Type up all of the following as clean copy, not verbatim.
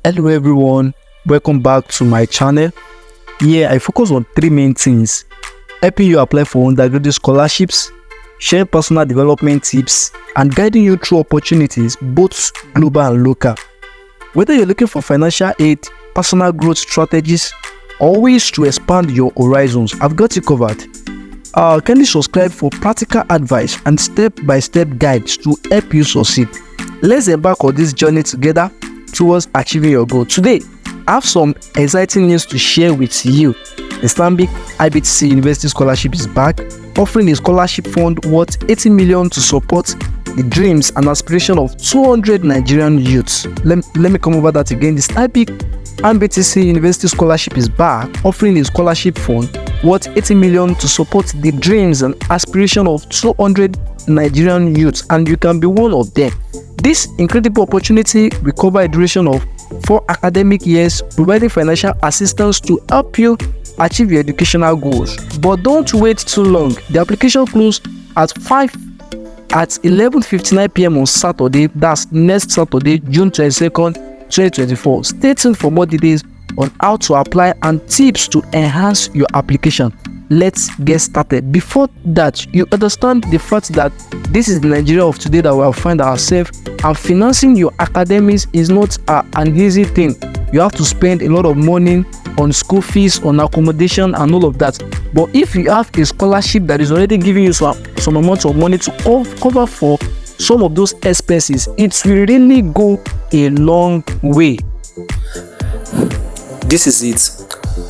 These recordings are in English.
Hello everyone, welcome back to my channel. Here I focus on three main things: helping you apply for undergraduate scholarships, sharing personal development tips, and guiding you through opportunities both global and local. Whether you're looking for financial aid, personal growth strategies, or ways to expand your horizons, I've got you covered. Kindly subscribe for practical advice and step-by-step guides to help you succeed. Let's embark on this journey together towards achieving your goal. Today, I have some exciting news to share with you. The Stanbic IBTC University Scholarship is back, offering a scholarship fund worth 80 million to support the dreams and aspirations of 200 Nigerian youths. Let me come over that again. The Stanbic IBTC University Scholarship is back, offering a scholarship fund worth 80 million to support the dreams and aspirations of 200 Nigerian youths, and you can be one of them. This incredible opportunity will cover a duration of 4 academic years, providing financial assistance to help you achieve your educational goals. But don't wait too long. The application closes at 11:59 p.m. on Saturday. That's next Saturday, June 22nd, 2024. Stay tuned for more details on how to apply and tips to enhance your application. Let's get started. Before that, you understand the fact that this is the Nigeria of today that we will find ourselves, and financing your academics is not an easy thing. You have to spend a lot of money on school fees, on accommodation, and all of that. But if you have a scholarship that is already giving you some amount of money to cover for some of those expenses, it will really go a long way. This is it.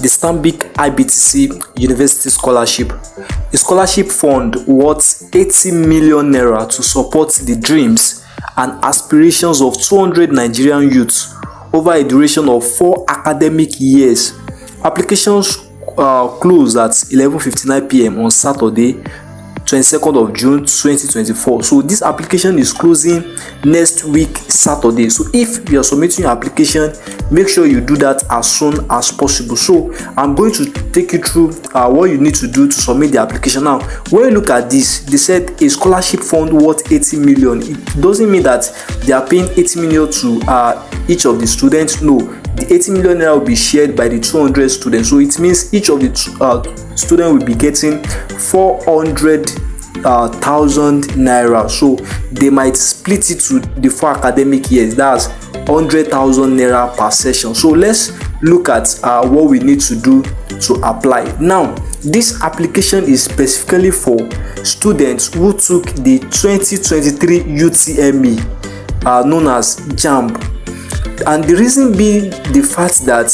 The Stanbic IBTC University Scholarship, a scholarship fund worth 80 million naira to support the dreams and aspirations of 200 Nigerian youths over a duration of 4 academic years. Applications close at 11:59 p.m. on Saturday, 22nd of June 2024. So this application is closing next week Saturday. So if you are submitting your application, make sure you do that as soon as possible. So I'm going to take you through what you need to do to submit the application. Now, when you look at this, they said a scholarship fund worth 80 million. It doesn't mean that they are paying 80 million to each of the students. No, the 80 million naira will be shared by the 200 students. So it means each of the students will be getting 400,000 naira. So they might split it to the 4 academic years. That's 100,000 naira per session. So let's look at what we need to do to apply. Now, this application is specifically for students who took the 2023 UTME, known as JAMB. And the reason being the fact that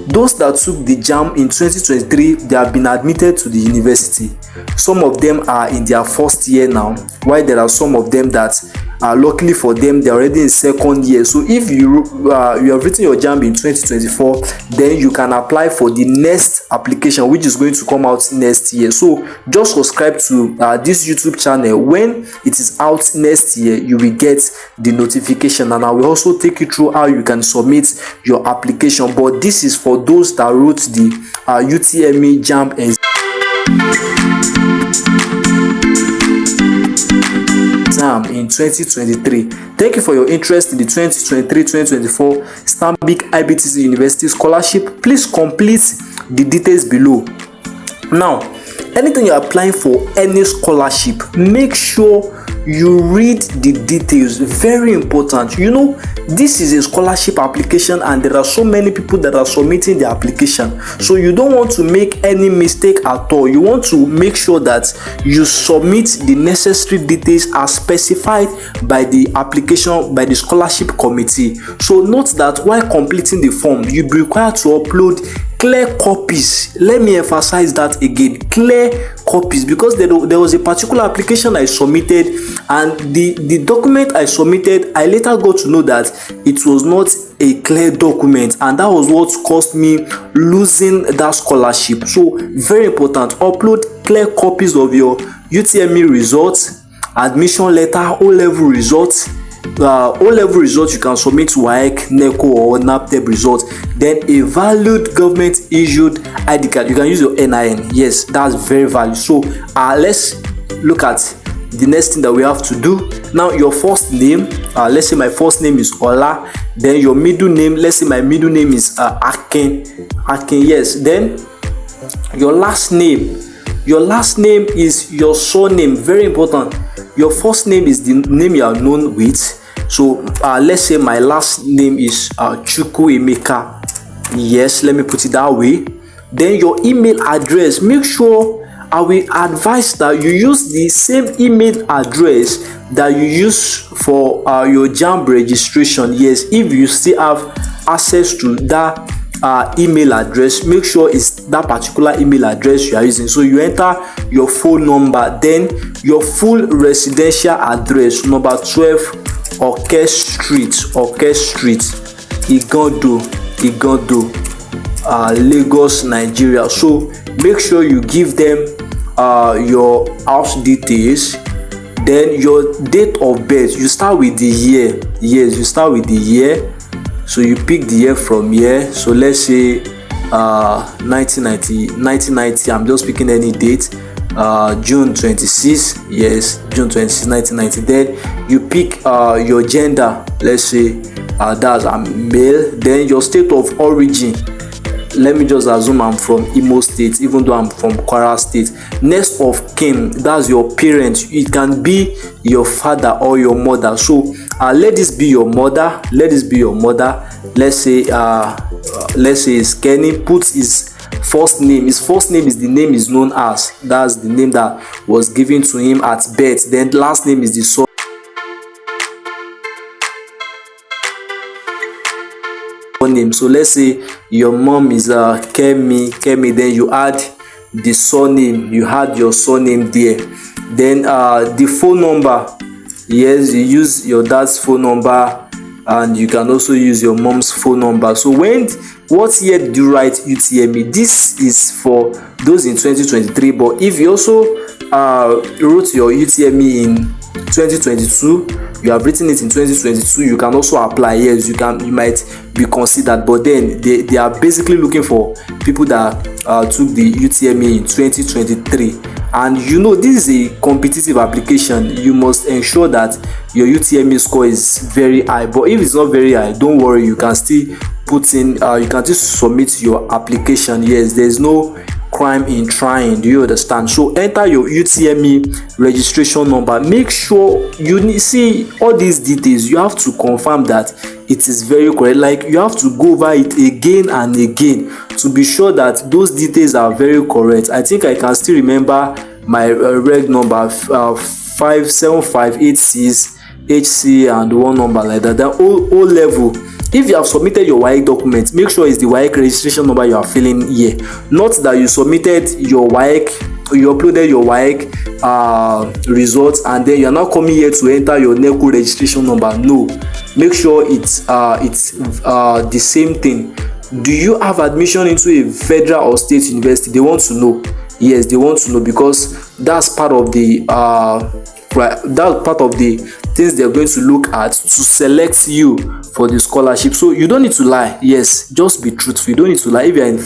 those that took the JAMB in 2023, they have been admitted to the university. Some of them are in their first year now, while there are some of them that luckily for them, they're already in second year. So if you have written your JAMB in 2024, then you can apply for the next application, which is going to come out next year. So just subscribe to this YouTube channel. When it is out next year, you will get the notification, and I will also take you through how you can submit your application. But this is for those that wrote the UTME JAMB exam in 2023. Thank you for your interest in the 2023-2024 Stanbic IBTC University Scholarship. Please complete the details below. Now, anything you're applying for, any scholarship, make sure you read the details. Very important. You know, this is a scholarship application and there are so many people that are submitting the application, so you don't want to make any mistake at all. You want to make sure that you submit the necessary details as specified by the application, by the scholarship committee. So note that while completing the form, you'll be required to upload clear copies. Let me emphasize that again, clear copies, because there was a particular application I submitted, and the document I submitted, I later got to know that it was not a clear document, and that was what cost me losing that scholarship. So very important, upload clear copies of your UTME results, admission letter, O-level results. O-level results you can submit to WAEC, NECO or NAPTEP results. Then a valid government issued ID card. You can use your NIN. Yes, that's very valid. So let's look at the next thing that we have to do. Now your first name, let's say my first name is Ola, then your middle name, let's say my middle name is Akin, yes. Then your last name is your surname. Very important. Your first name is the name you are known with. So let's say my last name is Chukwuemeka. Yes, let me put it that way. Then your email address, make sure I will advise that you use the same email address that you use for your JAMB registration. Yes, if you still have access to that email address, make sure it's that particular email address you are using. So you enter your phone number, then your full residential address, number 12 Oke Street, Igondo, Lagos, Nigeria. So make sure you give them your house details, then your date of birth. You start with the year. Yes, you start with the year. So you pick the year from here. So let's say 1990. I'm just picking any date. June 26. Yes, June 26, 1990. Then you pick your gender. Let's say that's a male. Then your state of origin. Let me just assume I'm from Imo State, even though I'm from Kwara State. Next of kin, that's your parents. It can be your father or your mother. So let this be your mother. Let's say it's Kenny. Put his first name. His first name is the name is known as. That's the name that was given to him at birth. Then last name is the son. Name. So let's say your mom is Kemi, then you add the surname, you had your surname there. Then the phone number, yes, you use your dad's phone number, and you can also use your mom's phone number. So what year did you write UTME? This is for those in 2023, but if you also wrote your UTME in 2022, you have written it in 2022, you can also apply. Yes, you might be considered, but then they are basically looking for people that took the UTME in 2023. And this is a competitive application. You must ensure that your UTME score is very high. But if it's not very high, don't worry, you can still put in you can just submit your application. Yes, there's no crime in trying. Do you understand? So enter your UTME registration number. Make sure you see all these details. You have to confirm that it is very correct. Like, you have to go over it again and again to be sure that those details are very correct. I think I can still remember my reg number 57586 HC and one number like that. Then O level. If you have submitted your WAEC document, make sure it's the WAEC registration number you are filling here. Not that you submitted your WAEC, you uploaded your WAEC results, and then you are now coming here to enter your NECO registration number. No, make sure it's the same thing. Do you have admission into a federal or state university? They want to know. Yes, they want to know, because that's part of the things they're going to look at to select you for the scholarship. So you don't need to lie. Yes, just be truthful. You don't need to lie. If you're in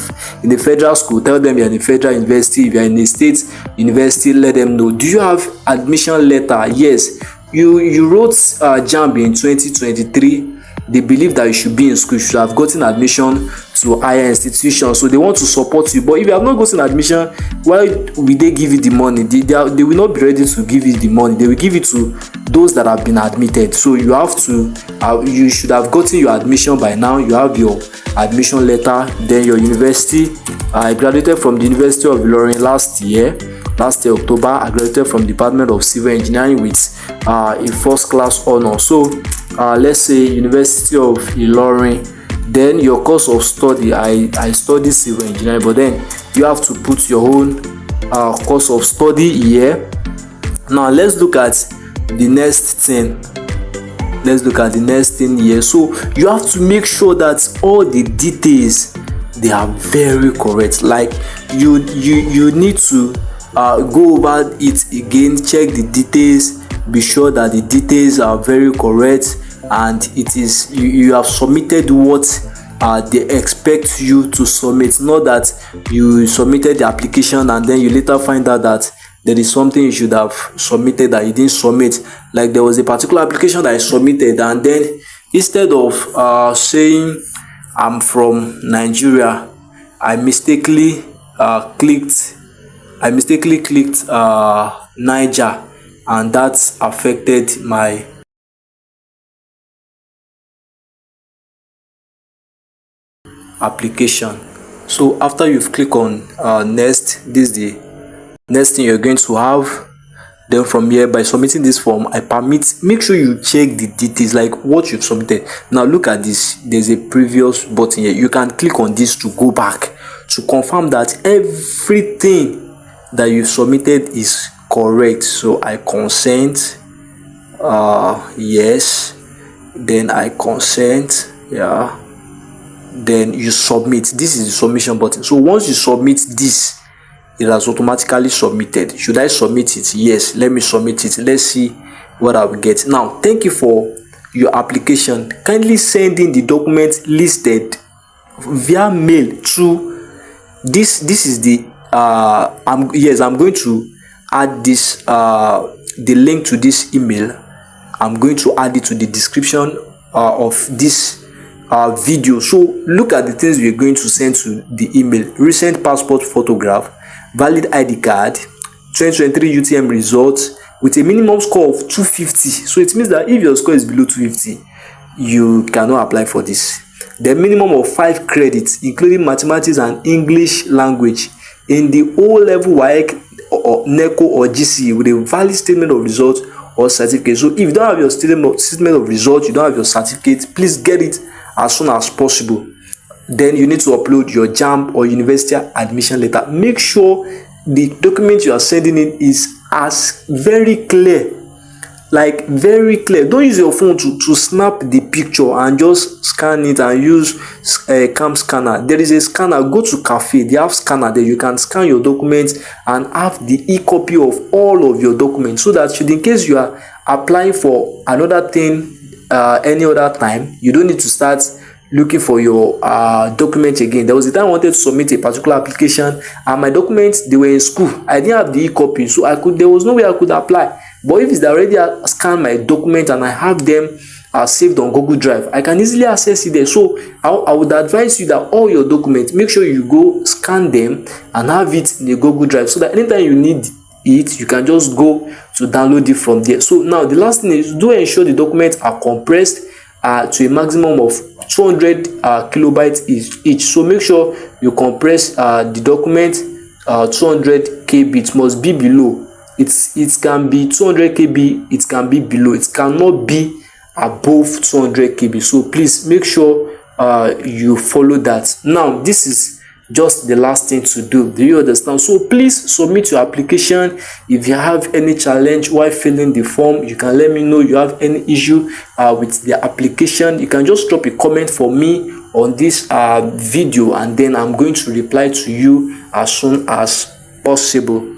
the federal school, tell them you're in a federal university. If you're in a state university, let them know. Do you have admission letter? Yes, you wrote JAMB in 2023. They believe that you should be in school, you should have gotten admission to higher institutions, so they want to support you. But if you have not gotten admission, why will they give you the money? They will not be ready to give you the money. They will give it to those that have been admitted. So you have to you should have gotten your admission by now. You have your admission letter. Then your university. I graduated from the University of Ilorin last year October. I graduated from Department of Civil Engineering with a first class honor. So let's say University of Ilorin. Then your course of study, I study civil engineering, but then you have to put your own course of study here. Now let's look at the next thing. Here. So you have to make sure that all the details, they are very correct. Like, you need to go over it again, check the details, be sure that the details are very correct, and it is you have submitted what they expect you to submit. Not that you submitted the application and then you later find out that there is something you should have submitted that you didn't submit. Like there was a particular application that I submitted, and then instead of saying I'm from Nigeria, I mistakenly clicked Niger, and that affected my application. So after you've clicked on next, this is the next thing you're going to have. Then from here, by submitting this form, make sure you check the details, like what you've submitted. Now look at this, there's a previous button here. You can click on this to go back to confirm that everything that you submitted is correct. So I consent, yes, then I consent, yeah, then you submit. This is the submission button. So once you submit this, it has automatically submitted. Should I submit it? Yes, let me submit it. Let's see what I will get. Now thank you for your application. Kindly send in the document listed via mail to this is the I'm going to add this the link to this email. I'm going to add it to the description of this video. So look at the things we're going to send to the email: recent passport photograph, valid ID card, 2023 UTM results with a minimum score of 250. So it means that if your score is below 250, you cannot apply for this. The minimum of 5 credits, including mathematics and English language, in the O-level WAEC or NECO or GCE with a valid statement of results or certificate. So if you don't have your statement of results, you don't have your certificate, please get it as soon as possible. Then you need to upload your JAMB or university admission letter. Make sure the document you are sending in is as very clear, like very clear. Don't use your phone to snap the picture and just scan it and use a cam scanner. There is a scanner. Go to cafe, they have scanner there. You can scan your documents and have the e-copy of all of your documents, so that should in case you are applying for another thing any other time, you don't need to start looking for your document again. There was a time I wanted to submit a particular application and my documents, they were in school. I didn't have the e-copy, so there was no way I could apply. But if it's already scanned my document and I have them saved on Google Drive, I can easily access it there. So I would advise you that all your documents, make sure you go scan them and have it in the Google Drive, so that anytime you need it, you can just go to download it from there. So now the last thing is, do ensure the documents are compressed to a maximum of 200 kilobytes each. So make sure you compress the document 200 KB. It must be below. It can be 200 KB, it can be below, it cannot be above 200 KB. So please make sure you follow that. Now this is just the last thing to do. Do you understand? So please submit your application. If you have any challenge while filling the form, you can let me know. You have any issue with the application, you can just drop a comment for me on this video, and then I'm going to reply to you as soon as possible.